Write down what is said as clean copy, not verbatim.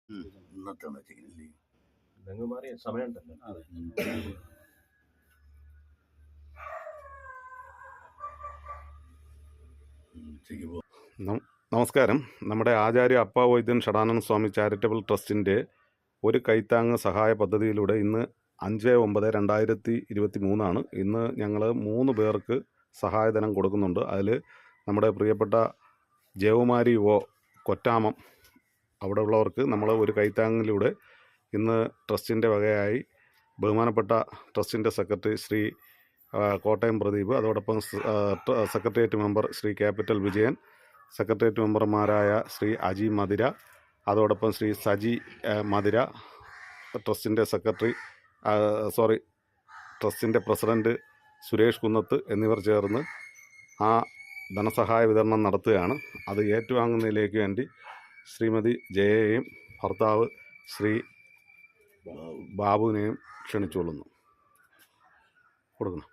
ഇന്നത്തെ വെച്ചില്ലേ ഡെങ്കു മാറിയ സമയമുണ്ടല്ലോ. അതെ. നമസ്കാരം. നമ്മുടെ ആചാര്യ അപ്പ വൈദ്യൻ ഷടാനന്ദ സ്വാമി ചാരിറ്റബിൾ ട്രസ്റ്റിൻ്റെ ഒരു കൈത്താങ്ങ് സഹായ പദ്ധതിയിലൂടെ ഇന്ന് 5/9/2023 ഇന്ന് ഞങ്ങൾ 3 പേർക്ക് സഹായധനം കൊടുക്കുന്നുണ്ട്. അതിൽ നമ്മുടെ പ്രിയപ്പെട്ട ജയകുമാരി കൊറ്റാമം അവിടെ ഉള്ളവർക്ക് നമ്മൾ ഒരു കൈത്താങ്ങിലൂടെ ഇന്ന് ട്രസ്റ്റിൻ്റെ വകയായി ബഹുമാനപ്പെട്ട ട്രസ്റ്റിൻ്റെ സെക്രട്ടറി ശ്രീ കോട്ടയം പ്രദീപ്, അതോടൊപ്പം secretariat member Shri capital Vijayan, secretariat മെമ്പർമാരായ ശ്രീ അജി മധുര, അതോടൊപ്പം ശ്രീ സജി മധുര, ട്രസ്റ്റിൻ്റെ പ്രസിഡൻറ്റ് സുരേഷ് കുന്നത്ത് എന്നിവർ ചേർന്ന് ആ ധനസഹായ വിതരണം നടത്തുകയാണ്. അത് ഏറ്റുവാങ്ങുന്നതിലേക്ക് വേണ്ടി ശ്രീമതി ജയയെയും ഭർത്താവ് ശ്രീ ബാബുവിനെയും ക്ഷണിച്ചുകൊള്ളുന്നു. കൊടുക്കണം.